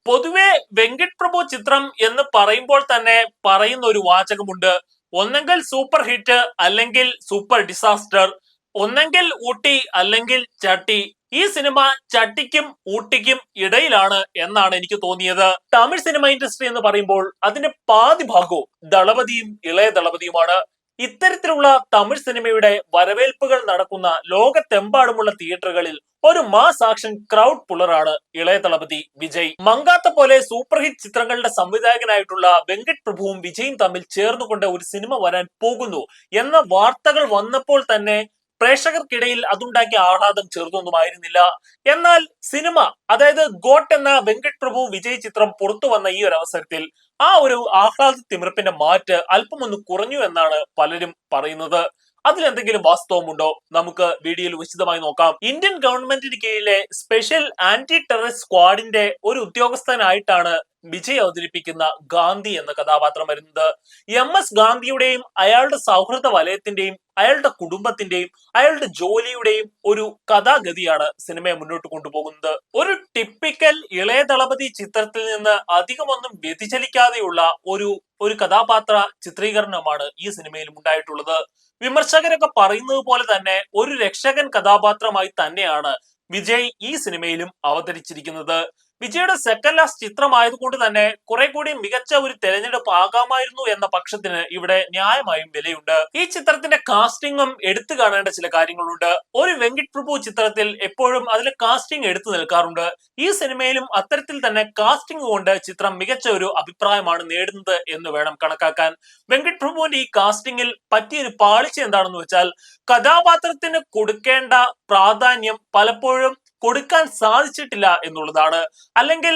പൊതുവെ വെങ്കട് പ്രഭു ചിത്രം എന്ന് പറയുമ്പോൾ തന്നെ പറയുന്ന ഒരു വാചകമുണ്ട്. ഒന്നെങ്കിൽ സൂപ്പർ ഹിറ്റ് അല്ലെങ്കിൽ സൂപ്പർ ഡിസാസ്റ്റർ, ഒന്നെങ്കിൽ ഊട്ടി അല്ലെങ്കിൽ ചട്ടി. ഈ സിനിമ ചട്ടിക്കും ഊട്ടിക്കും ഇടയിലാണ് എന്നാണ് എനിക്ക് തോന്നിയത്. തമിഴ് സിനിമ ഇൻഡസ്ട്രി എന്ന് പറയുമ്പോൾ അതിന്റെ പാതി ഭാഗവും ദളപതിയും ഇളയ ദളപതിയുമാണ്. ഇത്തരത്തിലുള്ള തമിഴ് സിനിമയുടെ വരവേൽപ്പുകൾ നടക്കുന്ന ലോകത്തെമ്പാടുമുള്ള തിയേറ്ററുകളിൽ ഒരു മാസ് ആക്ഷൻ ക്രൗഡ് പുള്ളറാണ് ഇളയ ദളപതി വിജയ്. മങ്കാത്ത പോലെ സൂപ്പർ ഹിറ്റ് ചിത്രങ്ങളുടെ സംവിധായകനായിട്ടുള്ള വെങ്കട് പ്രഭുവും വിജയും തമ്മിൽ ചേർന്നുകൊണ്ട് ഒരു സിനിമ വരാൻ പോകുന്നു എന്ന വാർത്തകൾ വന്നപ്പോൾ തന്നെ പ്രേക്ഷകർക്കിടയിൽ അതുണ്ടാക്കിയ ആഹ്ലാദം ചെറുതൊന്നുമായിരുന്നില്ല. എന്നാൽ സിനിമ, അതായത് ഗോട്ട് എന്ന വെങ്കട് പ്രഭു വിജയ് ചിത്രം പുറത്തു വന്ന ഈ ഒരു അവസരത്തിൽ ആ ഒരു ആഹ്ലാദ തിമിർപ്പിന്റെ മാറ്റ് അല്പം ഒന്ന് കുറഞ്ഞു എന്നാണ് പലരും പറയുന്നത്. അതിലെന്തെങ്കിലും വാസ്തവമുണ്ടോ? നമുക്ക് വീഡിയോയിൽ വിശദമായി നോക്കാം. ഇന്ത്യൻ ഗവൺമെന്റിന് കീഴിലെ സ്പെഷ്യൽ ആന്റി ടെററിസ്റ്റ് സ്ക്വാഡിന്റെ ഒരു ഉദ്യോഗസ്ഥനായിട്ടാണ് വിജയ് അവതരിപ്പിക്കുന്ന ഗാന്ധി എന്ന കഥാപാത്രം വരുന്നത്. MS ഗാന്ധിയുടെയും അയാളുടെ സൗഹൃദ വലയത്തിന്റെയും അയാളുടെ കുടുംബത്തിന്റെയും അയാളുടെ ജോലിയുടെയും ഒരു കഥാഗതിയാണ് സിനിമയെ മുന്നോട്ട് കൊണ്ടുപോകുന്നത്. ഒരു ടിപ്പിക്കൽ ഇളയ ദളപതി ചിത്രത്തിൽ നിന്ന് അധികമൊന്നും വ്യതിചലിക്കാതെയുള്ള ഒരു കഥാപാത്ര ചിത്രീകരണമാണ് ഈ സിനിമയിലും ഉണ്ടായിട്ടുള്ളത്. വിമർശകരൊക്കെ പറയുന്നത് പോലെ തന്നെ ഒരു രക്ഷകൻ കഥാപാത്രമായി തന്നെയാണ് വിജയ് ഈ സിനിമയിലും അവതരിച്ചിരിക്കുന്നത്. വിജയുടെ സെക്കൻഡ് ലാസ്റ്റ് ചിത്രമായതുകൊണ്ട് തന്നെ കുറെ കൂടി മികച്ച ഒരു തെരഞ്ഞെടുപ്പ് ആകാമായിരുന്നു എന്ന പക്ഷത്തിന് ഇവിടെ ന്യായമായും വിലയുണ്ട്. ഈ ചിത്രത്തിന്റെ കാസ്റ്റിംഗും എടുത്തു കാണേണ്ട ചില കാര്യങ്ങളുണ്ട്. ഒരു വെങ്കട് പ്രഭു ചിത്രത്തിൽ എപ്പോഴും അതിലെ കാസ്റ്റിംഗ് എടുത്തു നിൽക്കാറുണ്ട്. ഈ സിനിമയിലും അത്തരത്തിൽ തന്നെ കാസ്റ്റിംഗ് കൊണ്ട് ചിത്രം മികച്ച ഒരു അഭിപ്രായമാണ് നേടുന്നത് എന്ന് വേണം കണക്കാക്കാൻ. വെങ്കട് പ്രഭുവിന്റെ ഈ കാസ്റ്റിംഗിൽ പറ്റിയൊരു പാളിച്ച എന്താണെന്ന് വെച്ചാൽ, കഥാപാത്രത്തിന് കൊടുക്കേണ്ട പ്രാധാന്യം പലപ്പോഴും കൊടുക്കാൻ സാധിച്ചിട്ടില്ല എന്നുള്ളതാണ്. അല്ലെങ്കിൽ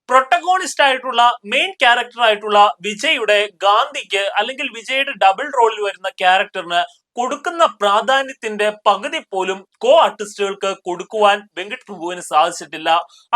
പ്രൊട്ടഗോണിസ്റ്റ് ആയിട്ടുള്ള മെയിൻ ക്യാരക്ടർ ആയിട്ടുള്ള വിജയുടെ ഗാന്ധിക്ക്, അല്ലെങ്കിൽ വിജയുടെ ഡബിൾ റോളിൽ വരുന്ന ക്യാരക്ടറിന് കൊടുക്കുന്ന പ്രാധാന്യത്തിന്റെ പകുതി പോലും കോ ആർട്ടിസ്റ്റുകൾക്ക് കൊടുക്കുവാൻ വെങ്കട് പ്രഭുവിന് സാധിച്ചിട്ടില്ല.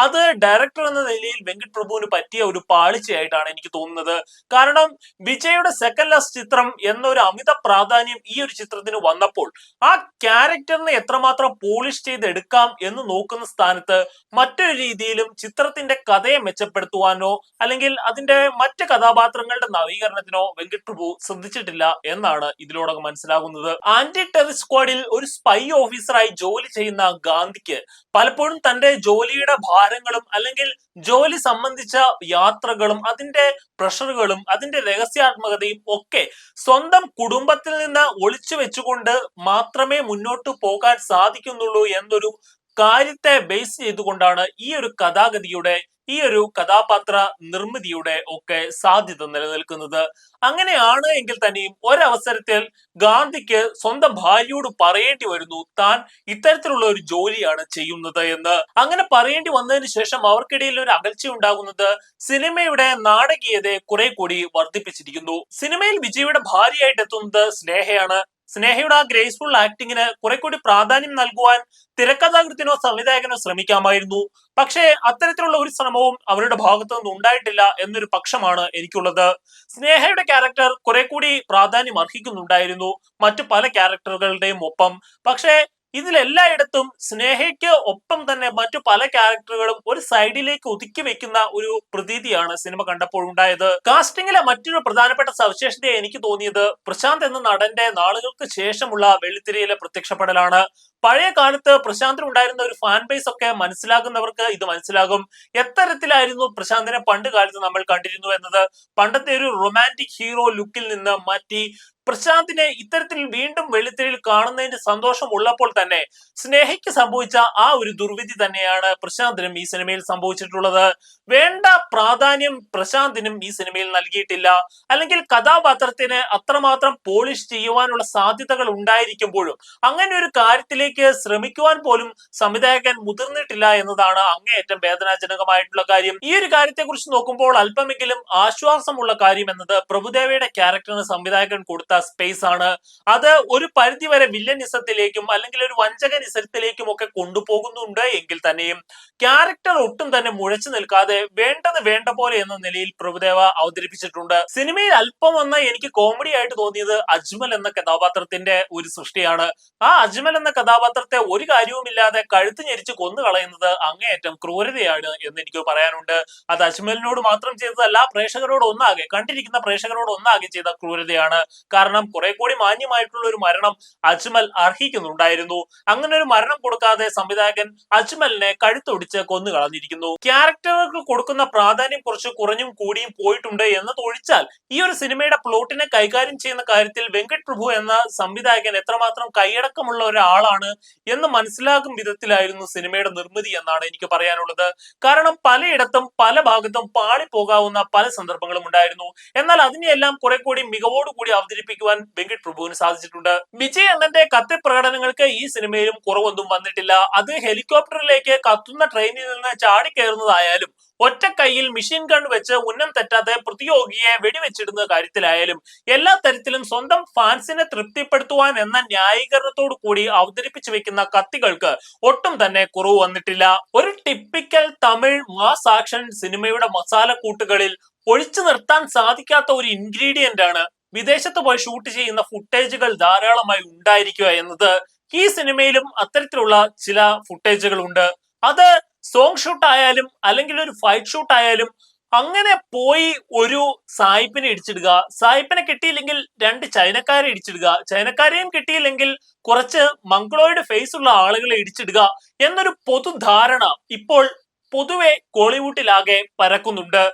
അത് ഡയറക്ടർ എന്ന നിലയിൽ വെങ്കട് പ്രഭുവിന് പറ്റിയ ഒരു പാളിച്ചയായിട്ടാണ് എനിക്ക് തോന്നുന്നത്. കാരണം വിജയുടെ സെക്കൻഡ് ലാസ്റ്റ് ചിത്രം എന്നൊരു അമിത പ്രാധാന്യം ഈ ഒരു ചിത്രത്തിന് വന്നപ്പോൾ ആ ക്യാരക്ടറിനെ എത്രമാത്രം പോളിഷ് ചെയ്ത് എടുക്കാം എന്ന് നോക്കുന്ന സ്ഥാനത്ത് മറ്റൊരു രീതിയിലും ചിത്രത്തിന്റെ കഥയെ മെച്ചപ്പെടുത്തുവാനോ അല്ലെങ്കിൽ അതിന്റെ മറ്റ് കഥാപാത്രങ്ങളുടെ നവീകരണത്തിനോ വെങ്കട് പ്രഭു ശ്രദ്ധിച്ചിട്ടില്ല എന്നാണ് ഇതിലൂടെ മനസ്സിലാകുന്നത്. ആന്റി ടെററിസ്റ്റ് സ്ക്വാഡിൽ ഒരു സ്പൈ ഓഫീസറായി ജോലി ചെയ്യുന്ന ഗാന്ധിക്ക് പലപ്പോഴും തന്റെ ജോലിയുടെ ഭാരങ്ങളും അല്ലെങ്കിൽ ജോലി സംബന്ധിച്ച യാത്രകളും അതിന്റെ പ്രഷറുകളും അതിന്റെ രഹസ്യാത്മകതയും ഒക്കെ സ്വന്തം കുടുംബത്തിൽ നിന്ന് ഒളിച്ചു വെച്ചുകൊണ്ട് മാത്രമേ മുന്നോട്ട് പോകാൻ സാധിക്കുന്നുള്ളൂ എന്നൊരു കാര്യത്തെ ബേസ് ചെയ്തുകൊണ്ടാണ് ഈ ഒരു കഥാഗതിയുടെ, ഈ ഒരു കഥാപാത്ര നിർമ്മിതിയുടെ ഒക്കെ സാധ്യത നിലനിൽക്കുന്നത്. അങ്ങനെയാണ് എങ്കിൽ തന്നെയും ഒരവസരത്തിൽ ഗാന്ധിക്ക് സ്വന്തം ഭാര്യയോട് പറയേണ്ടി വരുന്നു താൻ ഇത്തരത്തിലുള്ള ഒരു ജോലിയാണ് ചെയ്യുന്നത് എന്ന്. അങ്ങനെ പറയേണ്ടി വന്നതിന് ശേഷം അവർക്കിടയിൽ ഒരു അകൽച്ച ഉണ്ടാകുന്നത് സിനിമയുടെ നാടകീയതയെ കുറെ കൂടി വർദ്ധിപ്പിച്ചിരിക്കുന്നു. സിനിമയിൽ വിജയുടെ ഭാര്യയായിട്ട് എത്തുന്നത് സ്നേഹയാണ്. സ്നേഹയുടെ ആ ഗ്രേസ്ഫുൾ ആക്ടിങ്ങിന് കുറെ കൂടി പ്രാധാന്യം നൽകുവാൻ തിരക്കഥാകൃത്തിനോ സംവിധായകനോ ശ്രമിക്കാമായിരുന്നു. പക്ഷേ അത്തരത്തിലുള്ള ഒരു ശ്രമവും അവരുടെ ഭാഗത്തു നിന്ന് ഉണ്ടായിട്ടില്ല എന്നൊരു പക്ഷമാണ് എനിക്കുള്ളത്. സ്നേഹയുടെ ക്യാരക്ടർ കുറെ കൂടി പ്രാധാന്യം അർഹിക്കുന്നുണ്ടായിരുന്നു മറ്റു പല ക്യാരക്ടറുകളുടെയും ഒപ്പം. പക്ഷേ ഇതിലെല്ലായിടത്തും സ്നേഹയ്ക്ക് ഒപ്പം തന്നെ മറ്റു പല ക്യാരക്ടറുകളും ഒരു സൈഡിലേക്ക് ഒതുക്കി വെക്കുന്ന ഒരു പ്രതീതിയാണ് സിനിമ കണ്ടപ്പോൾ ഉണ്ടായത്. കാസ്റ്റിംഗിലെ മറ്റൊരു പ്രധാനപ്പെട്ട സവിശേഷത എനിക്ക് തോന്നിയത് പ്രശാന്ത് എന്ന നടന്റെ നാളുകൾക്ക് ശേഷമുള്ള വെള്ളിത്തിരയിലെ പ്രത്യക്ഷപ്പെടലാണ്. പഴയ കാലത്ത് പ്രശാന്തിന് ഉണ്ടായിരുന്ന ഒരു ഫാൻ ബേസ് ഒക്കെ മനസ്സിലാകുന്നവർക്ക് ഇത് മനസ്സിലാകും. എത്തരത്തിലായിരുന്നു പ്രശാന്തിനെ പണ്ട് കാലത്ത് നമ്മൾ കണ്ടിരുന്നു എന്നത്. പണ്ടത്തെ ഒരു റൊമാൻറ്റിക് ഹീറോ ലുക്കിൽ നിന്ന് മാറ്റി പ്രശാന്തിനെ ഇത്തരത്തിൽ വീണ്ടും വെള്ളിത്തിരയിൽ കാണുന്നതിന്റെ സന്തോഷം ഉള്ളപ്പോൾ തന്നെ സ്നേഹയ്ക്ക് സംഭവിച്ച ആ ഒരു ദുർവിധി തന്നെയാണ് പ്രശാന്തിനും ഈ സിനിമയിൽ സംഭവിച്ചിട്ടുള്ളത്. വേണ്ട പ്രാധാന്യം പ്രശാന്തിനും ഈ സിനിമയിൽ നൽകിയിട്ടില്ല. അല്ലെങ്കിൽ കഥാപാത്രത്തിന് അത്രമാത്രം പോളിഷ് ചെയ്യുവാനുള്ള സാധ്യതകൾ ഉണ്ടായിരിക്കുമ്പോഴും അങ്ങനെ ഒരു കാര്യത്തിലേക്ക് ശ്രമിക്കുവാൻ പോലും സംവിധായകൻ മുതിർന്നിട്ടില്ല എന്നതാണ് അങ്ങേയറ്റം വേദനാജനകമായിട്ടുള്ള കാര്യം. ഈ ഒരു കാര്യത്തെ കുറിച്ച് നോക്കുമ്പോൾ അല്പമെങ്കിലും ആശ്വാസമുള്ള കാര്യം എന്നത് പ്രഭുദേവയുടെ ക്യാരക്ടറിന് സംവിധായകൻ കൊടുത്ത സ്പേസ് ആണ്. അത് ഒരു പരിധിവരെ വില്ലനിസത്തിലേക്കും അല്ലെങ്കിൽ ഒരു വഞ്ചകനിസത്തിലേക്കും ഒക്കെ കൊണ്ടുപോകുന്നുണ്ട് എങ്കിൽ തന്നെയും ക്യാരക്ടർ ഒട്ടും തന്നെ മുഴച്ചു നിൽക്കാതെ വേണ്ടത് വേണ്ട പോലെ എന്ന നിലയിൽ പ്രഭുദേവ അവതരിപ്പിച്ചിട്ടുണ്ട്. സിനിമയിൽ അല്പം വന്ന എനിക്ക് കോമഡി ആയിട്ട് തോന്നിയത് അജ്മൽ എന്ന കഥാപാത്രത്തിന്റെ ഒരു സൃഷ്ടിയാണ്. ആ അജ്മൽ എന്ന കഥാപാത്രം കഥാപാത്രത്തെ ഒരു കാര്യവുമില്ലാതെ കഴുത്ത് ഞെരിച്ച് കൊന്നു കളയുന്നത് അങ്ങേയറ്റം ക്രൂരതയാണ് എന്ന് എനിക്ക് പറയാനുണ്ട്. അത് അജ്മലിനോട് മാത്രം ചെയ്തതല്ല, പ്രേക്ഷകരോട് ഒന്നാകെ, കണ്ടിരിക്കുന്ന പ്രേക്ഷകരോട് ഒന്നാകെ ചെയ്ത ക്രൂരതയാണ്. കാരണം കുറെ കൂടി മാന്യമായിട്ടുള്ള ഒരു മരണം അജ്മൽ അർഹിക്കുന്നുണ്ടായിരുന്നു. അങ്ങനെ ഒരു മരണം കൊടുക്കാതെ സംവിധായകൻ അജ്മലിനെ കഴുത്തൊടിച്ച് കൊന്നു കളഞ്ഞിരിക്കുന്നു. ക്യാരക്ടറുകൾക്ക് കൊടുക്കുന്ന പ്രാധാന്യം കുറച്ച് കുറഞ്ഞും കൂടിയും പോയിട്ടുണ്ട് എന്നതൊഴിച്ചാൽ ഈ ഒരു സിനിമയുടെ പ്ലോട്ടിനെ കൈകാര്യം ചെയ്യുന്ന കാര്യത്തിൽ വെങ്കട്ട് പ്രഭു എന്ന സംവിധായകൻ എത്രമാത്രം കൈയടക്കമുള്ള ഒരാളാണ് എന്ന് മനസ്സിലാകും വിധത്തിലായിരുന്നു സിനിമയുടെ നിർമ്മിതി എന്നാണ് എനിക്ക് പറയാനുള്ളത്. കാരണം പലയിടത്തും പല ഭാഗത്തും പാളിപ്പോകാവുന്ന പല സന്ദർഭങ്ങളും ഉണ്ടായിരുന്നു. എന്നാൽ അതിനെയെല്ലാം കുറെ കൂടി മികവോടുകൂടി അവതരിപ്പിക്കുവാൻ വെങ്കട്ട് പ്രഭുവിന് സാധിച്ചിട്ടുണ്ട്. വിജയ് അണ്ണന്റെ കത്തി പ്രകടനങ്ങൾക്ക് ഈ സിനിമയിലും കുറവൊന്നും വന്നിട്ടില്ല. അത് ഹെലികോപ്റ്ററിലേക്ക് കത്തുന്ന ട്രെയിനിൽ നിന്ന് ചാടിക്കയറുന്നതായാലും ഒറ്റ കൈയിൽ മെഷീൻ ഗൺ വെച്ച് ഉന്നം തെറ്റാതെ പ്രതിയോഗിയെ വെടിവെച്ചിടുന്ന കാര്യത്തിലായാലും എല്ലാ തരത്തിലും സ്വന്തം ഫാൻസിനെ തൃപ്തിപ്പെടുത്തുവാൻ എന്ന ന്യായീകരണത്തോടു കൂടി അവതരിപ്പിച്ചു വെക്കുന്ന കത്തികൾക്ക് ഒട്ടും തന്നെ കുറവ് വന്നിട്ടില്ല. ഒരു ടിപ്പിക്കൽ തമിഴ് മാസ് ആക്ഷൻ സിനിമയുടെ മസാലക്കൂട്ടുകളിൽ ഒഴിച്ചു നിർത്താൻ സാധിക്കാത്ത ഒരു ഇൻഗ്രീഡിയന്റ് ആണ് വിദേശത്ത് പോയി ഷൂട്ട് ചെയ്യുന്ന ഫുട്ടേജുകൾ ധാരാളമായി ഉണ്ടായിരിക്കുക എന്നത്. ഈ സിനിമയിലും അത്തരത്തിലുള്ള ചില ഫുട്ടേജുകൾ ഉണ്ട്. അത് സോങ് ഷൂട്ട് ആയാലും അല്ലെങ്കിൽ ഒരു ഫൈറ്റ് ഷൂട്ട് ആയാലും അങ്ങനെ പോയി ഒരു സായിപ്പിനെ ഇടിച്ചിടുക, സായിപ്പിനെ കിട്ടിയില്ലെങ്കിൽ രണ്ട് ചൈനക്കാരെ ഇടിച്ചിടുക, ചൈനക്കാരെയും കിട്ടിയില്ലെങ്കിൽ കുറച്ച് മംഗളോയിഡ് ഫേസ് ഉള്ള ആളുകളെ ഇടിച്ചിടുക എന്നൊരു പൊതുധാരണ ഇപ്പോൾ പൊതുവെ കോളിവുഡിലാകെ പരക്കുന്നുണ്ട്.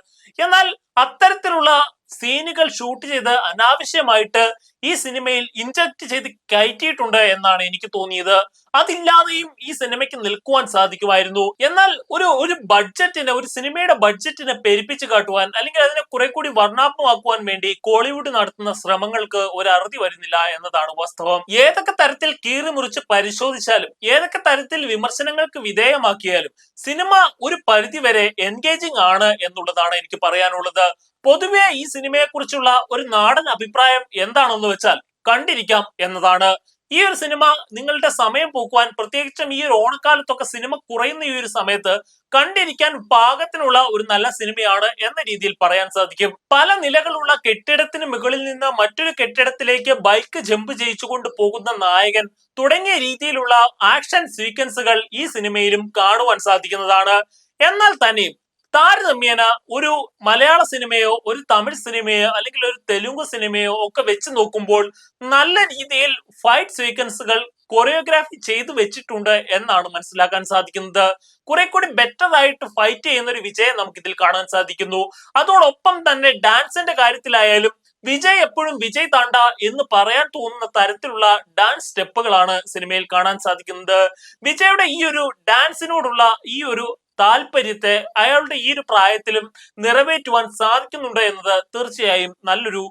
എന്നാൽ അത്തരത്തിലുള്ള സീനുകൾ ഷൂട്ട് ചെയ്ത് അനാവശ്യമായിട്ട് ഈ സിനിമയിൽ ഇൻജക്ട് ചെയ്ത് കയറ്റിയിട്ടുണ്ട് എന്നാണ് എനിക്ക് തോന്നിയത്. അതില്ലാതെയും ഈ സിനിമയ്ക്ക് നിൽക്കുവാൻ സാധിക്കുമായിരുന്നു. എന്നാൽ ഒരു ബഡ്ജറ്റിനെ, ഒരു സിനിമയുടെ ബഡ്ജറ്റിനെ പെരുപ്പിച്ച് കാട്ടുവാൻ അല്ലെങ്കിൽ അതിനെ കുറെ കൂടി വർണ്ണാഭമാക്കുവാൻ വേണ്ടി കോളിവുഡ് നടത്തുന്ന ശ്രമങ്ങൾക്ക് ഒരു അറുതി വരുന്നില്ല എന്നതാണ് വാസ്തവം. ഏതൊക്കെ തരത്തിൽ കീറി മുറിച്ച് പരിശോധിച്ചാലും ഏതൊക്കെ തരത്തിൽ വിമർശനങ്ങൾക്ക് വിധേയമാക്കിയാലും സിനിമ ഒരു പരിധി വരെ എൻഗേജിങ് ആണ് എന്നുള്ളതാണ് എനിക്ക് പറയാനുള്ളത്. പൊതുവെ ഈ സിനിമയെ കുറിച്ചുള്ള ഒരു നാടൻ അഭിപ്രായം എന്താണെന്ന് വെച്ചാൽ കണ്ടിരിക്കാം എന്നതാണ്. ഈ ഒരു സിനിമ നിങ്ങളുടെ സമയം പോക്കുവാൻ, പ്രത്യേകിച്ചും ഈ ഒരു ഓണക്കാലത്തൊക്കെ സിനിമ കുറയുന്ന ഈ ഒരു സമയത്ത് കണ്ടിരിക്കാൻ പാകത്തിനുള്ള ഒരു നല്ല സിനിമയാണ് എന്ന രീതിയിൽ പറയാൻ സാധിക്കും. പല നിലകളുള്ള കെട്ടിടത്തിന് മുകളിൽ നിന്ന് മറ്റൊരു കെട്ടിടത്തിലേക്ക് ബൈക്ക് ജമ്പ് ചെയ്യിച്ചുകൊണ്ട് പോകുന്ന നായകൻ തുടങ്ങിയ രീതിയിലുള്ള ആക്ഷൻ സീക്വൻസുകൾ ഈ സിനിമയിലും കാണുവാൻ സാധിക്കുന്നതാണ്. എന്നാൽ തന്നെയും താരതമ്യേന ഒരു മലയാള സിനിമയോ ഒരു തമിഴ് സിനിമയോ അല്ലെങ്കിൽ ഒരു തെലുങ്ക് സിനിമയോ ഒക്കെ വെച്ച് നോക്കുമ്പോൾ നല്ല രീതിയിൽ ഫൈറ്റ് സീക്വൻസുകൾ കൊറിയോഗ്രാഫി ചെയ്തു വെച്ചിട്ടുണ്ട് എന്നാണ് മനസ്സിലാക്കാൻ സാധിക്കുന്നത്. കുറെ കൂടി ബെറ്റർ ആയിട്ട് ഫൈറ്റ് ചെയ്യുന്ന ഒരു വിജയം നമുക്ക് ഇതിൽ കാണാൻ സാധിക്കുന്നു. അതോടൊപ്പം തന്നെ ഡാൻസിന്റെ കാര്യത്തിലായാലും വിജയ് എപ്പോഴും വിജയ് താണ്ട എന്ന് പറയാൻ തോന്നുന്ന തരത്തിലുള്ള ഡാൻസ് സ്റ്റെപ്പുകളാണ് സിനിമയിൽ കാണാൻ സാധിക്കുന്നത്. വിജയുടെ ഈ ഒരു ഡാൻസിനോടുള്ള ഈ ഒരു താല്പര്യത്തെ അയാളുടെ ഈ ഒരു പ്രായത്തിലും നിറവേറ്റുവാൻ സാധിക്കുന്നുണ്ട് എന്നത് തീർച്ചയായും നല്ലൊരു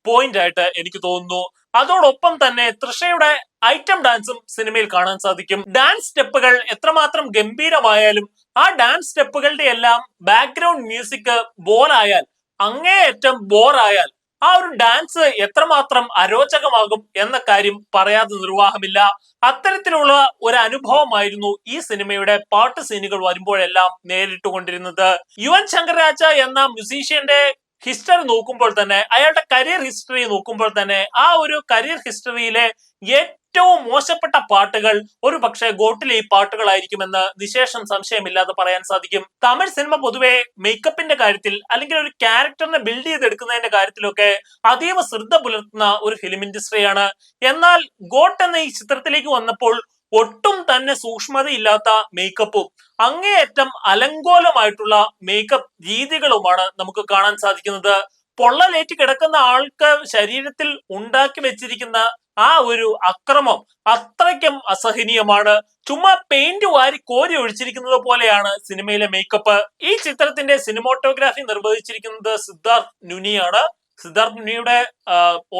പോയിന്റ് ആയിട്ട് എനിക്ക് തോന്നുന്നു. അതോടൊപ്പം തന്നെ തൃഷയുടെ ഐറ്റം ഡാൻസും സിനിമയിൽ കാണാൻ സാധിക്കും. ഡാൻസ് സ്റ്റെപ്പുകൾ എത്രമാത്രം ഗംഭീരമായാലും ആ ഡാൻസ് സ്റ്റെപ്പുകളുടെ എല്ലാം ബാക്ക്ഗ്രൗണ്ട് മ്യൂസിക് ബോറായാൽ, അങ്ങേയറ്റം ബോറായാൽ ആ ഒരു ഡാൻസ് എത്രമാത്രം അരോചകമാകും എന്ന കാര്യം പറയാതെ നിർവാഹമില്ല. അത്തരത്തിലുള്ള ഒരു അനുഭവമായിരുന്നു ഈ സിനിമയുടെ പാട്ട് സീനുകൾ വരുമ്പോഴെല്ലാം നേരിട്ടുകൊണ്ടിരുന്നത്. യുവൻ ശങ്കർ രാജ എന്ന മ്യൂസീഷ്യന്റെ ഹിസ്റ്ററി നോക്കുമ്പോൾ തന്നെ, അയാളുടെ കരിയർ ഹിസ്റ്ററി നോക്കുമ്പോൾ തന്നെ ആ ഒരു കരിയർ ഹിസ്റ്ററിയിലെ ഏറ്റവും മോശപ്പെട്ട പാട്ടുകൾ ഒരു പക്ഷേ ഗോട്ടിലെ ഈ പാട്ടുകളായിരിക്കുമെന്ന് നിശേഷം സംശയമില്ലാതെ പറയാൻ സാധിക്കും. തമിഴ് സിനിമ പൊതുവെ മേക്കപ്പിന്റെ കാര്യത്തിൽ അല്ലെങ്കിൽ ഒരു ക്യാരക്ടറിനെ ബിൽഡ് ചെയ്തെടുക്കുന്നതിന്റെ കാര്യത്തിലൊക്കെ അതീവ ശ്രദ്ധ പുലർത്തുന്ന ഒരു ഫിലിം ഇൻഡസ്ട്രിയാണ്. എന്നാൽ ഗോട്ട് എന്ന ഈ ചിത്രത്തിലേക്ക് വന്നപ്പോൾ ഒട്ടും തന്നെ സൂക്ഷ്മതയില്ലാത്ത മേക്കപ്പും അങ്ങേയറ്റം അലങ്കോലമായിട്ടുള്ള മേക്കപ്പ് രീതികളുമാണ് നമുക്ക് കാണാൻ സാധിക്കുന്നത്. പൊള്ളലേറ്റ് കിടക്കുന്ന ആൾക്ക് ശരീരത്തിൽ ഉണ്ടാക്കി വെച്ചിരിക്കുന്ന ആ ഒരു അക്രമം അത്രയ്ക്കും അസഹനീയമാണ്. ചുമ്മാ പെയിന്റ് വാരി കോരി ഒഴിച്ചിരിക്കുന്നത് പോലെയാണ് സിനിമയിലെ മേക്കപ്പ്. ഈ ചിത്രത്തിന്റെ സിനിമോട്ടോഗ്രാഫി നിർവഹിച്ചിരിക്കുന്നത് സിദ്ധാർത്ഥ് നുനിയാണ്. സിദ്ധാർത്ഥ് നുനിയുടെ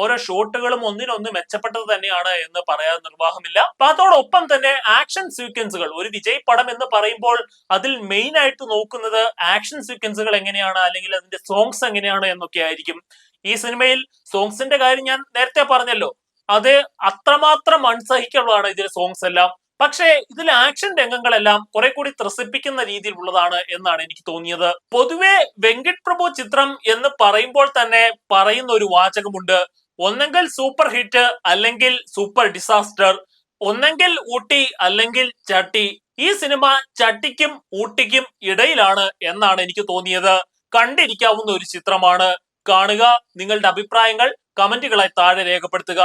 ഓരോ ഷോട്ടുകളും ഒന്നിനൊന്ന് മെച്ചപ്പെട്ടത് തന്നെയാണ് എന്ന് പറയാൻ നിർവാഹമില്ല. അപ്പൊ അതോടൊപ്പം തന്നെ ആക്ഷൻ സീക്വൻസുകൾ, ഒരു വിജയ് പടം എന്ന് പറയുമ്പോൾ അതിൽ മെയിൻ ആയിട്ട് നോക്കുന്നത് ആക്ഷൻ സീക്വൻസുകൾ എങ്ങനെയാണ് അല്ലെങ്കിൽ അതിന്റെ സോങ്സ് എങ്ങനെയാണ് എന്നൊക്കെ ആയിരിക്കും. ഈ സിനിമയിൽ സോങ്സിന്റെ കാര്യം ഞാൻ നേരത്തെ പറഞ്ഞല്ലോ, അത് അത്രമാത്രം അൺസഹിക്കുള്ളതാണ് ഇതിലെ സോങ്സ് എല്ലാം. പക്ഷേ ഇതിൽ ആക്ഷൻ രംഗങ്ങളെല്ലാം കുറെ കൂടി ത്രസിപ്പിക്കുന്ന രീതിയിലുള്ളതാണ് എന്നാണ് എനിക്ക് തോന്നിയത്. പൊതുവെ വെങ്കട്ട് പ്രഭു ചിത്രം എന്ന് പറയുമ്പോൾ തന്നെ പറയുന്ന ഒരു വാചകമുണ്ട്, ഒന്നെങ്കിൽ സൂപ്പർ ഹിറ്റ് അല്ലെങ്കിൽ സൂപ്പർ ഡിസാസ്റ്റർ. ഒന്നെങ്കിൽ ഊട്ടി അല്ലെങ്കിൽ ചട്ടി. ഈ സിനിമ ചട്ടിക്കും ഊട്ടിക്കും ഇടയിലാണ് എന്നാണ് എനിക്ക് തോന്നിയത്. കണ്ടിരിക്കാവുന്ന ഒരു ചിത്രമാണ്. കാണുക. നിങ്ങളുടെ അഭിപ്രായങ്ങൾ കമന്റുകളായി താഴെ രേഖപ്പെടുത്തുക.